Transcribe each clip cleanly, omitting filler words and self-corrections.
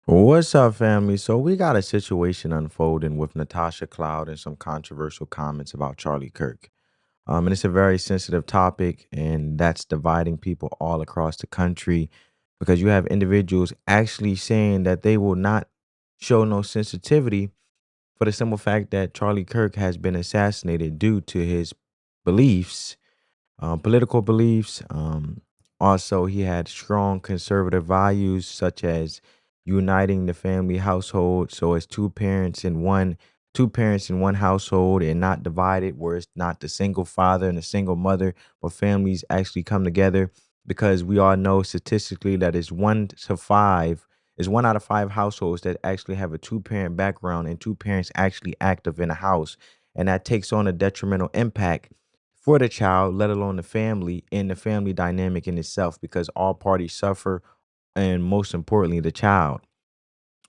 What's up, family? So we got a situation unfolding with Natasha Cloud and some controversial comments about Charlie Kirk. And it's a very sensitive topic, and that's dividing people all across the country because you have individuals actually saying that they will not show no sensitivity for the simple fact that Charlie Kirk has been assassinated due to his beliefs, political beliefs. Also, he had strong conservative values such as uniting the family household, so it's two parents in one household and not divided, where it's not the single father and the single mother, but families actually come together because we all know statistically that is 1 out of 5 households that actually have a two-parent background and two parents actually active in a house, and that takes on a detrimental impact for the child, let alone the family and the family dynamic in itself, because all parties suffer, and most importantly, the child.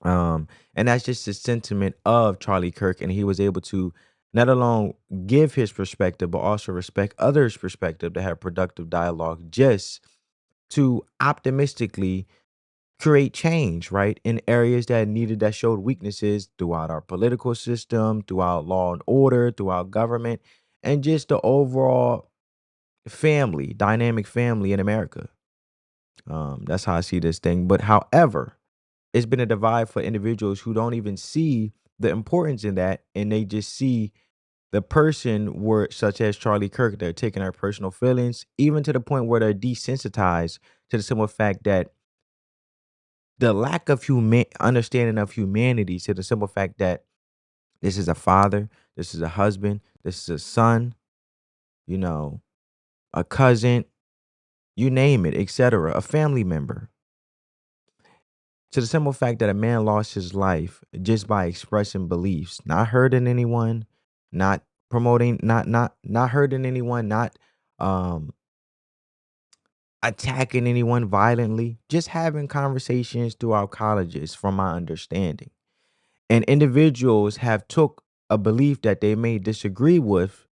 And that's just the sentiment of Charlie Kirk, and he was able to not alone give his perspective, but also respect others' perspective to have productive dialogue, just to optimistically create change, right? In areas that showed weaknesses throughout our political system, throughout law and order, throughout government, and just the overall dynamic family in America. That's how I see this thing. But however, it's been a divide for individuals who don't even see the importance in that, and they just see the person where, such as Charlie Kirk, they're taking our personal feelings, even to the point where they're desensitized to the simple fact that the lack of human understanding of humanity, to the simple fact that this is a father, this is a husband, this is a son, you know, a cousin, you name it, etc., a family member. To the simple fact that a man lost his life just by expressing beliefs, not hurting anyone, not promoting, not hurting anyone, not um attacking anyone violently, just having conversations throughout colleges, from my understanding. And individuals have took a belief that they may disagree with,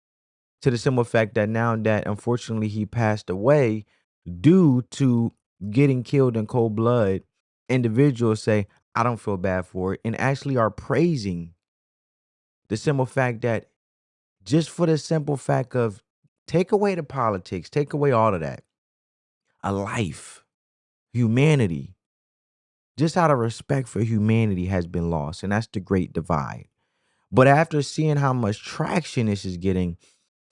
to the simple fact that now that unfortunately he passed away due to getting killed in cold blood, individuals say, I don't feel bad for it, and actually are praising the simple fact that, just for the simple fact of, take away the politics, take away all of that, a life, humanity, just out of respect for humanity has been lost. And that's the great divide. But after seeing how much traction this is getting,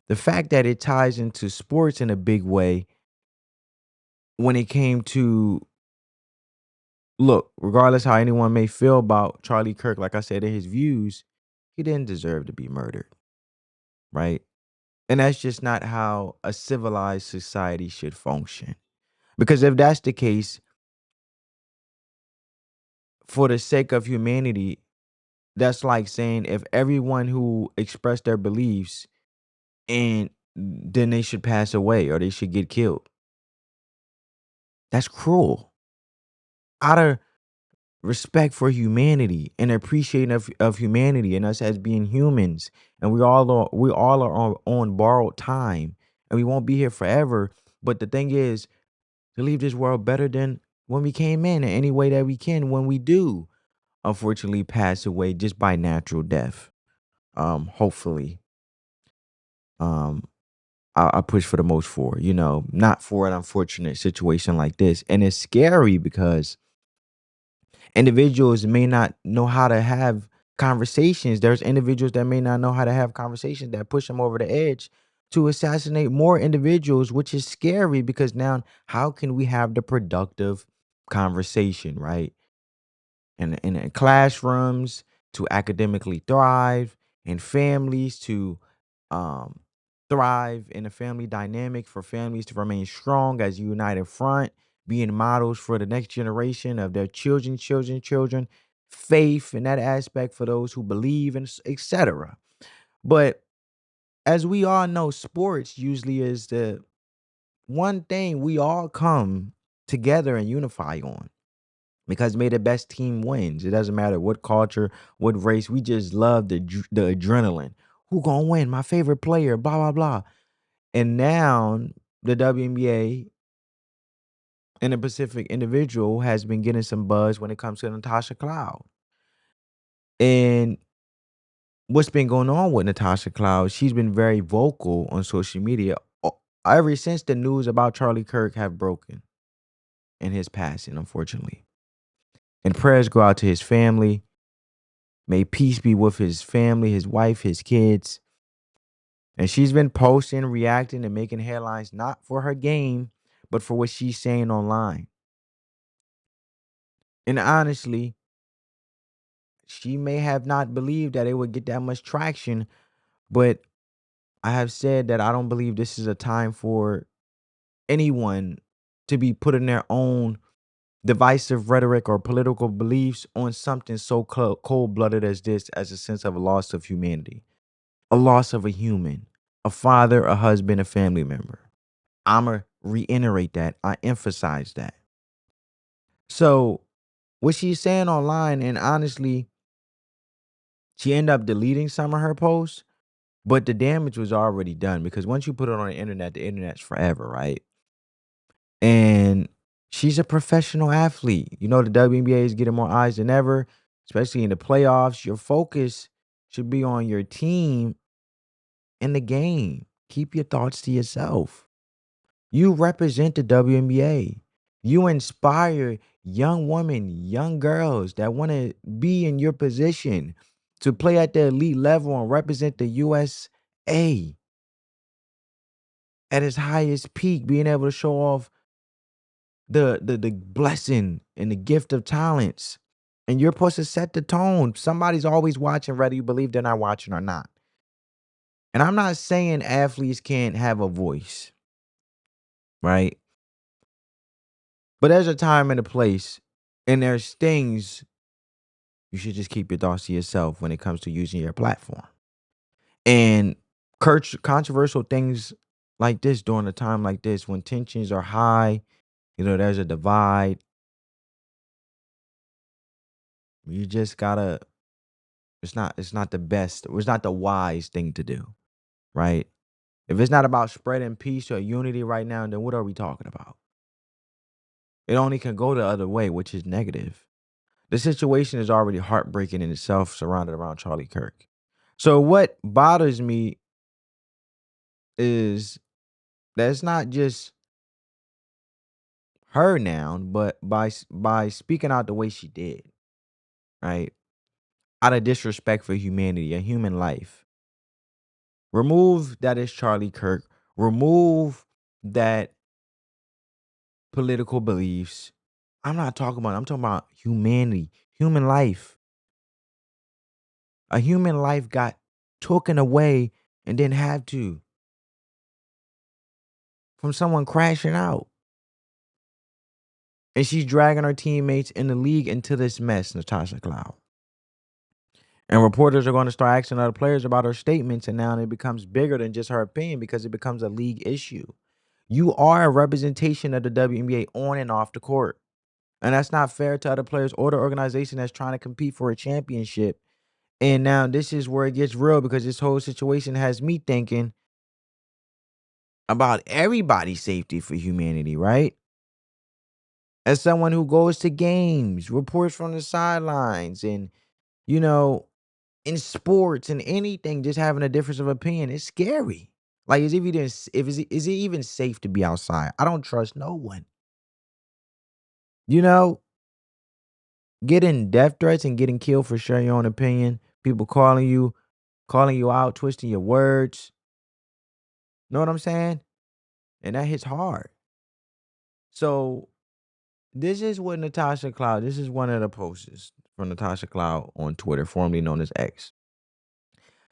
the fact that it ties into sports in a big way, when it came to, look, regardless how anyone may feel about Charlie Kirk, like I said, in his views, he didn't deserve to be murdered, right? And that's just not how a civilized society should function. Because if that's the case, for the sake of humanity, that's like saying if everyone who expressed their beliefs, and then they should pass away or they should get killed. That's cruel. Out of respect for humanity and appreciating of humanity and us as being humans, and we all are on borrowed time, and we won't be here forever. But the thing is, to leave this world better than when we came in any way that we can, when we do unfortunately pass away just by natural death. Hopefully, um I push for the most, for, not for an unfortunate situation like this. And it's scary because individuals may not know how to have conversations. There's individuals that may not know how to have conversations that push them over the edge to assassinate more individuals, which is scary because now how can we have the productive conversation, right? In classrooms to academically thrive, in families to um, thrive in a family dynamic, for families to remain strong as a united front, being models for the next generation of their children, faith in that aspect for those who believe, and etc. But as we all know, sports usually is the one thing we all come together and unify on, because may the best team wins. It doesn't matter what culture, what race. We just love the adrenaline. Who gonna win? My favorite player. Blah blah blah. And now the WNBA and a Pacific individual has been getting some buzz when it comes to Natasha Cloud. And what's been going on with Natasha Cloud, she's been very vocal on social media ever since the news about Charlie Kirk have broken and his passing, unfortunately. And prayers go out to his family. May peace be with his family, his wife, his kids. And she's been posting, reacting, and making headlines not for her game, but for what she's saying online. And honestly, she may have not believed that it would get that much traction, but I have said that I don't believe this is a time for anyone to be putting their own divisive rhetoric or political beliefs on something so cold-blooded as this, as a sense of a loss of humanity, a loss of a human, a father, a husband, a family member. I'ma reiterate that. I emphasize that. So what she's saying online, and honestly, she ended up deleting some of her posts, but the damage was already done because once you put it on the internet's forever, right? And she's a professional athlete. You know, the WNBA is getting more eyes than ever, especially in the playoffs. Your focus should be on your team and the game. Keep your thoughts to yourself. You represent the WNBA. You inspire young women, young girls that want to be in your position to play at the elite level and represent the USA at its highest peak, being able to show off the blessing and the gift of talents. And you're supposed to set the tone. Somebody's always watching, whether you believe they're not watching or not. And I'm not saying athletes can't have a voice, right? But there's a time and a place, and there's things you should just keep your thoughts to yourself when it comes to using your platform. And controversial things like this during a time like this, when tensions are high, you know, there's a divide. You just gotta. It's not the best. It's not the wise thing to do, right? If it's not about spreading peace or unity right now, then what are we talking about? It only can go the other way, which is negative. The situation is already heartbreaking in itself, surrounded around Charlie Kirk. So what bothers me is that it's not just her now, but by speaking out the way she did, right? Out of disrespect for humanity, a human life. Remove that is Charlie Kirk. Remove that political beliefs. I'm talking about humanity, human life. A human life got taken away and didn't have to from someone crashing out. And she's dragging her teammates in the league into this mess, Natasha Cloud. And reporters are going to start asking other players about her statements, and now it becomes bigger than just her opinion because it becomes a league issue. You are a representation of the WNBA on and off the court. And that's not fair to other players or the organization that's trying to compete for a championship. And now this is where it gets real because this whole situation has me thinking about everybody's safety for humanity, right? As someone who goes to games, reports from the sidelines, and, you know, in sports and anything, just having a difference of opinion, it's scary. Like, is it even safe to be outside? I don't trust no one. You know, getting death threats and getting killed for sharing your own opinion, people calling you out, twisting your words. Know what I'm saying? And that hits hard. So this is one of the posts from Natasha Cloud on Twitter, formerly known as X.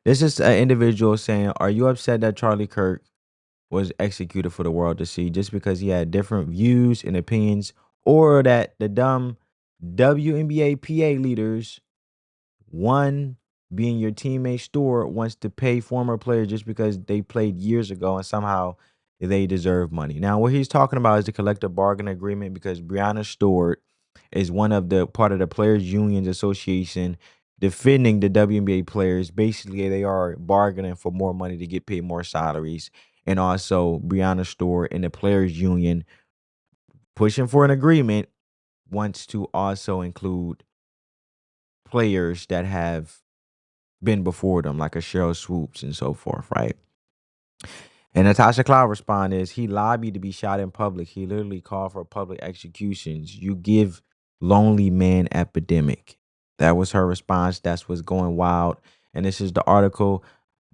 This is an individual saying, "Are you upset that Charlie Kirk was executed for the world to see just because he had different views and opinions, or that the dumb WNBA PA leaders, one being your teammate Stewart, wants to pay former players just because they played years ago and somehow they deserve money?" Now, what he's talking about is the collective bargaining agreement because Breanna Stewart is one of the part of the Players Unions Association defending the WNBA players. Basically, they are bargaining for more money to get paid more salaries. And also, Breanna Stewart and the Players Union pushing for an agreement wants to also include players that have been before them, like a Cheryl Swoops and so forth, right? And Natasha Cloud responded is he lobbied to be shot in public. He literally called for public executions. You give lonely man epidemic. That was her response. That's what's going wild. And this is the article.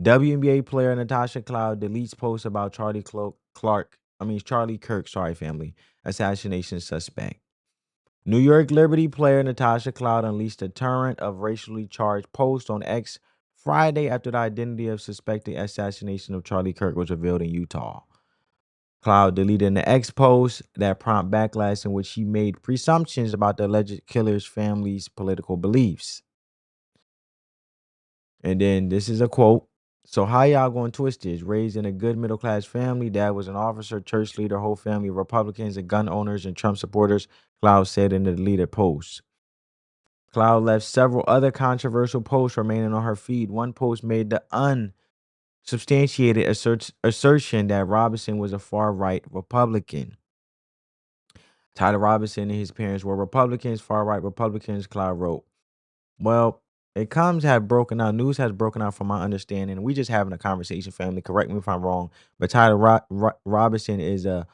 WNBA player Natasha Cloud deletes post about Charlie Kirk, sorry, family, assassination suspect. New York Liberty player Natasha Cloud unleashed a torrent of racially charged posts on X Friday after the identity of suspected assassination of Charlie Kirk was revealed in Utah. Cloud deleted an X post that prompted backlash in which he made presumptions about the alleged killer's family's political beliefs. And then this is a quote. So how y'all going to twist this? Raised in a good middle class family, dad was an officer, church leader, whole family of Republicans and gun owners and Trump supporters, Cloud said in the deleted post. Cloud left several other controversial posts remaining on her feed. One post made the unsubstantiated assertion that Robinson was a far-right Republican. Tyler Robinson and his parents were Republicans, far-right Republicans, Cloud wrote. Well, news has broken out from my understanding. We just having a conversation, family. Correct me if I'm wrong. But Tyler Robinson is a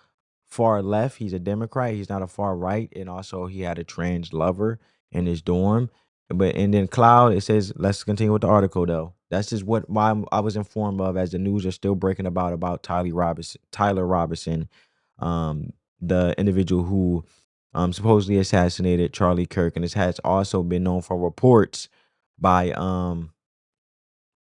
far left. He's a Democrat. He's not a far right. And also he had a trans lover in his dorm. And then Cloud, it says, let's continue with the article though. That's just why I was informed of as the news are still breaking about Tyler Robinson, um, the individual who supposedly assassinated Charlie Kirk. And this has also been known for reports by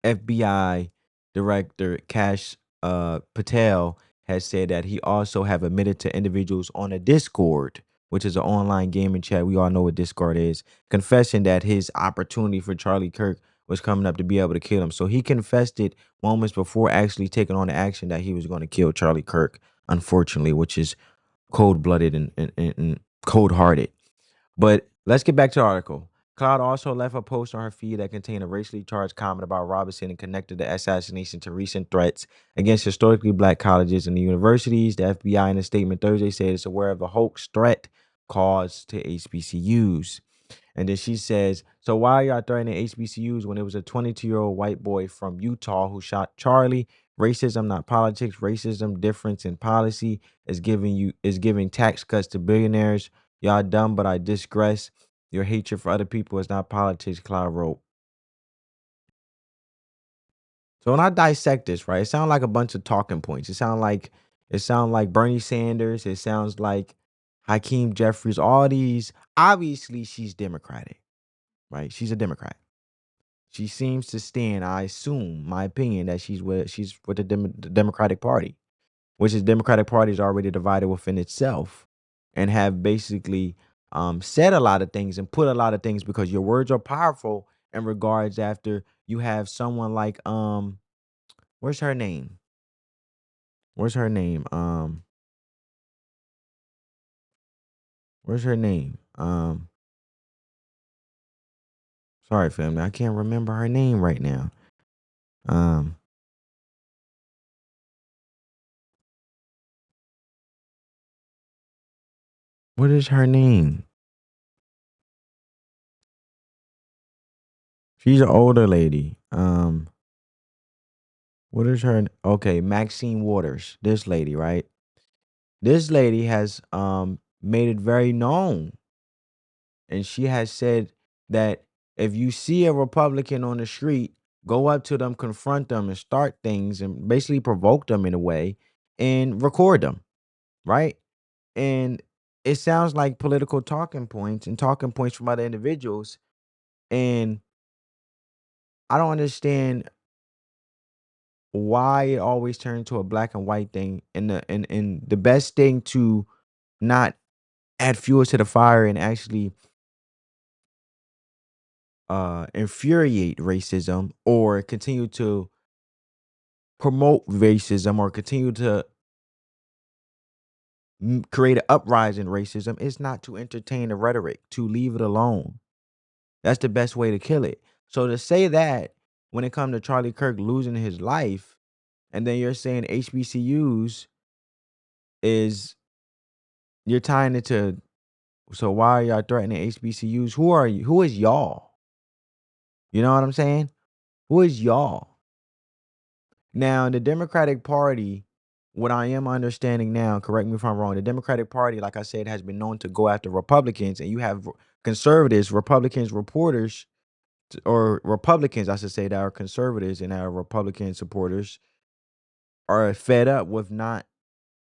FBI Director Cash Patel has said that he also have admitted to individuals on a Discord, which is an online gaming chat. We all know what Discord is, confessing that his opportunity for Charlie Kirk was coming up to be able to kill him. So he confessed it moments before actually taking on the action that he was going to kill Charlie Kirk, unfortunately, which is cold-blooded and cold-hearted. But let's get back to the article. Cloud also left a post on her feed that contained a racially charged comment about Robinson and connected the assassination to recent threats against historically black colleges and the universities. The FBI in a statement Thursday said it's aware of the hoax threat caused to HBCUs. And then she says, so why are y'all threatening HBCUs when it was a 22-year-old white boy from Utah who shot Charlie? Racism, not politics. Racism, difference in policy is giving tax cuts to billionaires. Y'all dumb, but I digress. Your hatred for other people is not politics, Cloud wrote. So when I dissect this, right, it sounds like a bunch of talking points. It sounds like Bernie Sanders. It sounds like Hakeem Jeffries. All these. Obviously, she's Democratic, right? She's a Democrat. She seems to stand. I assume, my opinion, that she's with the Democratic Party, which is Democratic Party is already divided within itself, and have basically said a lot of things and put a lot of things because your words are powerful in regards after you have someone like where's her name? Where's her name? Where's her name? Sorry, family, I can't remember her name right now. Um, what is her name? She's an older lady. What is her? Okay, Maxine Waters. This lady, right? This lady has made it very known, and she has said that if you see a Republican on the street, go up to them, confront them, and start things, and basically provoke them in a way, and record them, right? And it sounds like political talking points and talking points from other individuals, and I don't understand why it always turns to a black and white thing, and the best thing to not add fuel to the fire and actually infuriate racism or continue to promote racism or continue to create an uprising in racism is not to entertain the rhetoric, to leave it alone. That's the best way to kill it. So to say that when it comes to Charlie Kirk losing his life, and then you're saying HBCUs is you're tying it to, so why are y'all threatening HBCUs? Who are you? Who is y'all? You know what I'm saying? Who is y'all? Now, the Democratic Party, what I am understanding now, correct me if I'm wrong, the Democratic Party, like I said, has been known to go after Republicans, and you have conservatives, Republicans, reporters, or Republicans, I should say, that are conservatives and are Republican supporters, are fed up with not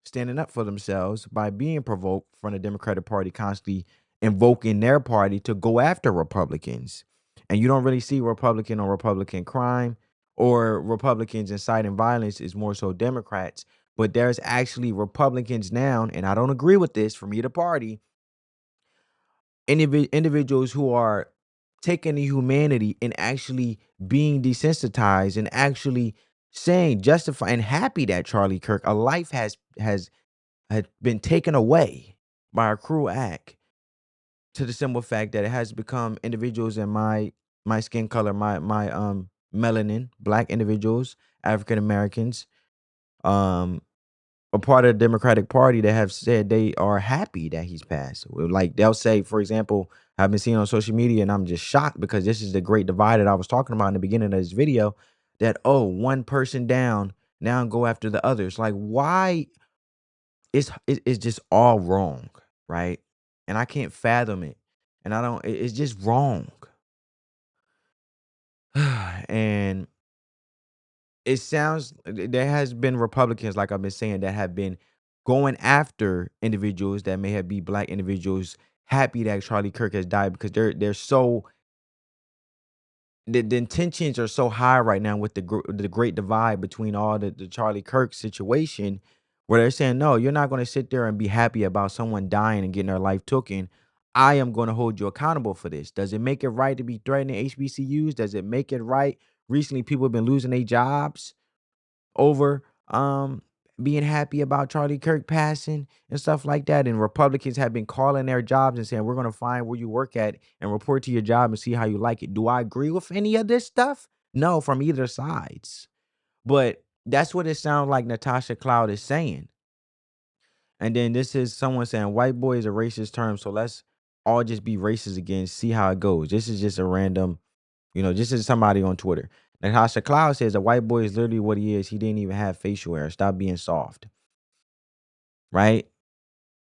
standing up for themselves by being provoked from the Democratic Party constantly invoking their party to go after Republicans. And you don't really see Republican on Republican crime or Republicans inciting violence, is more so Democrats. But there's actually Republicans now, and I don't agree with this from either party, individuals who are taking the humanity and actually being desensitized and actually saying, justifying, happy that Charlie Kirk, a life has had been taken away by a cruel act, to the simple fact that it has become individuals in my skin color, my melanin, black individuals, African Americans, um, a part of the Democratic Party that have said they are happy that he's passed. Well, like they'll say, for example, I've been seeing on social media, and I'm just shocked because this is the great divide that I was talking about in the beginning of this video. That, oh, one person down, now go after the others. Like, why? It's just all wrong, right? And I can't fathom it, and I don't. It's just wrong, and it sounds there has been Republicans, like I've been saying, that have been going after individuals that may have be black individuals, happy that Charlie Kirk has died, because they're so, the intentions are so high right now with the great divide between all the Charlie Kirk situation, where they're saying, no, you're not going to sit there and be happy about someone dying and getting their life taken. I am going to hold you accountable for this. Does it make it right to be threatening HBCUs? Does it make it right? Recently, people have been losing their jobs over being happy about Charlie Kirk passing and stuff like that. And Republicans have been calling their jobs and saying, we're going to find where you work at and report to your job and see how you like it. Do I agree with any of this stuff? No, from either sides. But that's what it sounds like Natasha Cloud is saying. And then this is someone saying white boy is a racist term, so let's all just be racist again, see how it goes. This is just a random, this is somebody on Twitter. Natasha Cloud says a white boy is literally what he is. He didn't even have facial hair. Stop being soft. Right?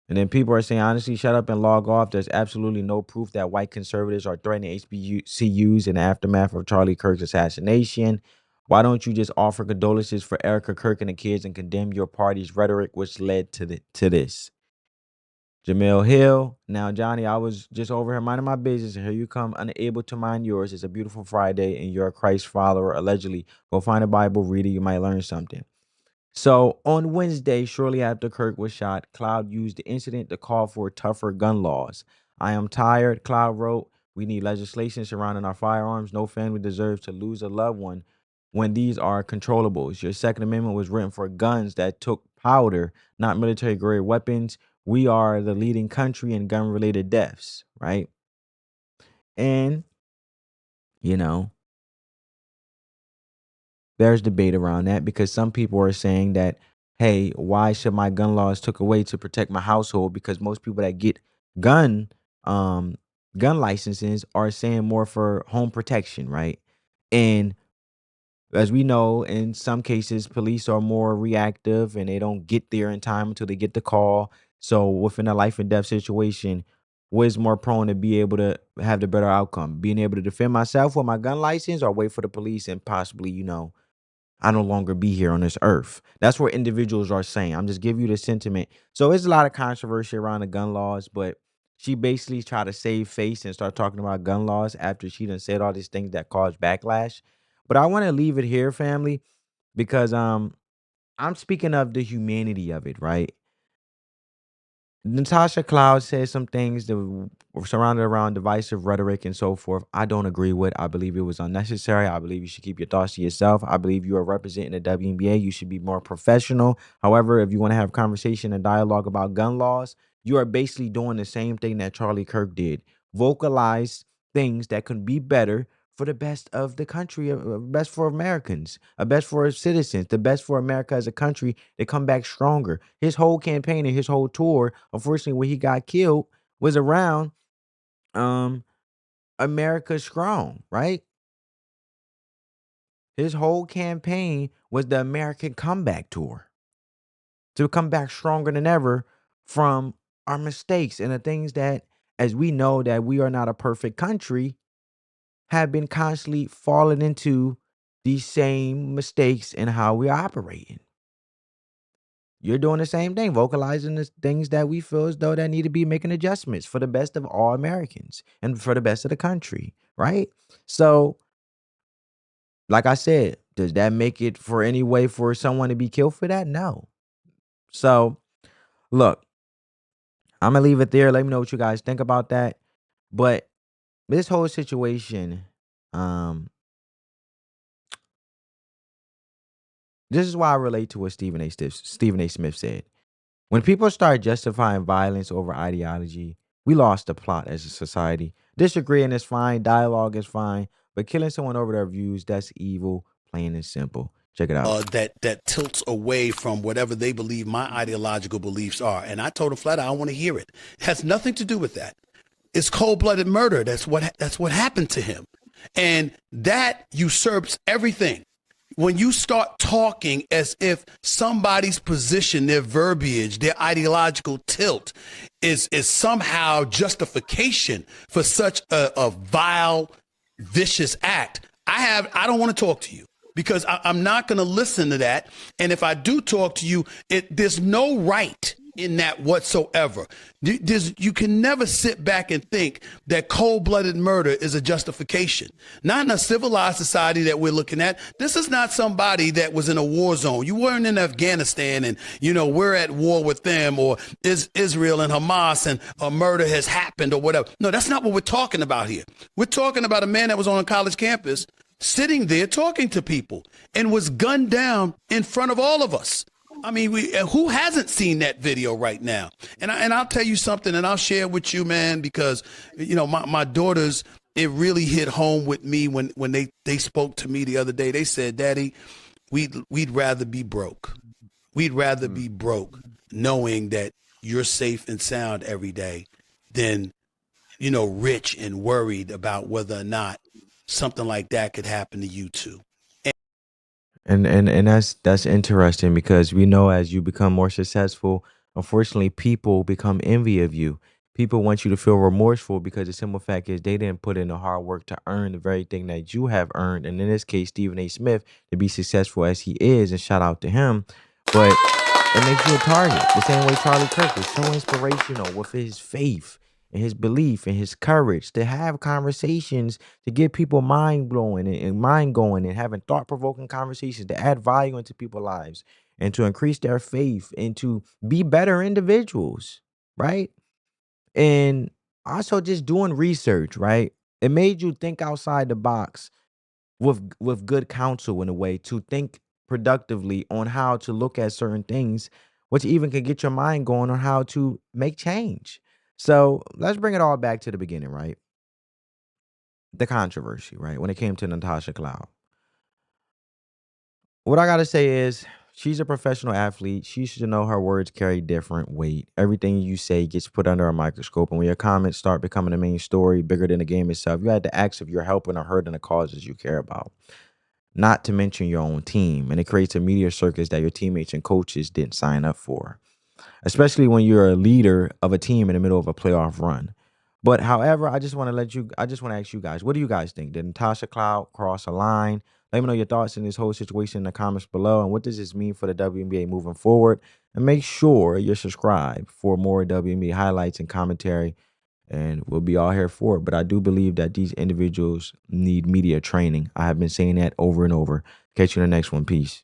And then people are saying, honestly, shut up and log off. There's absolutely no proof that white conservatives are threatening HBCUs in the aftermath of Charlie Kirk's assassination. Why don't you just offer condolences for Erica Kirk and the kids and condemn your party's rhetoric, which led to this? Jamel Hill. Now, Johnny, I was just over here minding my business, and here you come, unable to mind yours. It's a beautiful Friday, and you're a Christ follower, allegedly. Go find a Bible, read it. You might learn something. So, on Wednesday, shortly after Kirk was shot, Cloud used the incident to call for tougher gun laws. I am tired, Cloud wrote. We need legislation surrounding our firearms. No family deserves to lose a loved one when these are controllables. Your Second Amendment was written for guns that took powder, not military grade weapons. We are the leading country in gun related deaths, right? And, you know, there's debate around that because some people are saying that, hey, why should my gun laws took away to protect my household? Because most people that get gun um gun licenses are saying more for home protection, right? And as we know, in some cases, police are more reactive and they don't get there in time until they get the call. So within a life and death situation, what is more prone to be able to have the better outcome? Being able to defend myself with my gun license, or wait for the police and possibly, I no longer be here on this earth. That's what individuals are saying. I'm just giving you the sentiment. So there's a lot of controversy around the gun laws, but she basically tried to save face and start talking about gun laws after she done said all these things that caused backlash. But I want to leave it here, family, because I'm speaking of the humanity of it, right? Natasha Cloud said some things that were surrounded around divisive rhetoric and so forth. I don't agree with. I believe it was unnecessary. I believe you should keep your thoughts to yourself. I believe you are representing the WNBA. You should be more professional. However, if you want to have conversation and dialogue about gun laws, you are basically doing the same thing that Charlie Kirk did. Vocalize things that could be better for the best of the country, best for Americans, best for its citizens, the best for America as a country to come back stronger. His whole campaign and his whole tour, unfortunately, when he got killed, was around um America Strong, right? His whole campaign was the American Comeback Tour to come back stronger than ever from our mistakes and the things that, as we know, that we are not a perfect country, have been constantly falling into these same mistakes in how we're operating. You're doing the same thing, vocalizing the things that we feel as though that need to be making adjustments for the best of all Americans and for the best of the country, right? So, like I said, does that make it for any way for someone to be killed for that? No. So, look, I'm gonna leave it there. Let me know what you guys think about that. But this whole situation, um, this is why I relate to what Stephen A. Smith said. When people start justifying violence over ideology, we lost the plot as a society. Disagreeing is fine, dialogue is fine, but killing someone over their views, that's evil, plain and simple. Check it out. That tilts away from whatever they believe my ideological beliefs are. And I told him flat out, I don't want to hear it. It has nothing to do with that. It's cold-blooded murder. That's what happened to him. And that usurps everything. When you start talking as if somebody's position, their verbiage, their ideological tilt is somehow justification for such a vile, vicious act, I don't want to talk to you. Because I'm not going to listen to that. And if I do talk to you, there's no right in that whatsoever. You can never sit back and think that cold-blooded murder is a justification. Not in a civilized society that we're looking at. This is not somebody that was in a war zone. You weren't in Afghanistan and, we're at war with them, or is Israel and Hamas and a murder has happened or whatever. No, that's not what we're talking about here. We're talking about a man that was on a college campus sitting there talking to people and was gunned down in front of all of us. I mean, who hasn't seen that video right now? And I'll tell you something, and I'll share with you, man, because, my daughters, it really hit home with me when they spoke to me the other day. They said, Daddy, we'd rather be broke. We'd rather be broke knowing that you're safe and sound every day than, rich and worried about whether or not something like that could happen to you too. And that's interesting because we know as you become more successful, unfortunately, people become envy of you. People want you to feel remorseful because the simple fact is they didn't put in the hard work to earn the very thing that you have earned. And in this case, Stephen A. Smith, to be successful as he is, and shout out to him, but it makes you a target. The same way Charlie Kirk was so inspirational with his faith and his belief and his courage to have conversations to get people mind blowing and mind going and having thought provoking conversations to add value into people's lives and to increase their faith and to be better individuals, right? And also just doing research, right? It made you think outside the box with good counsel in a way to think productively on how to look at certain things, which even can get your mind going on how to make change. So let's bring it all back to the beginning, right? The controversy, right? When it came to Natasha Cloud. What I gotta say is she's a professional athlete. She should know her words carry different weight. Everything you say gets put under a microscope. And when your comments start becoming the main story, bigger than the game itself, you had to ask if you're helping or hurting the causes you care about. Not to mention your own team. And it creates a media circus that your teammates and coaches didn't sign up for, especially when you're a leader of a team in the middle of a playoff run. But however, I just want to ask you guys, what do you guys think? Did Natasha Cloud cross a line? Let me know your thoughts in this whole situation in the comments below. And what does this mean for the WNBA moving forward? And make sure you're subscribed for more WNBA highlights and commentary. And we'll be all here for it. But I do believe that these individuals need media training. I have been saying that over and over. Catch you in the next one. Peace.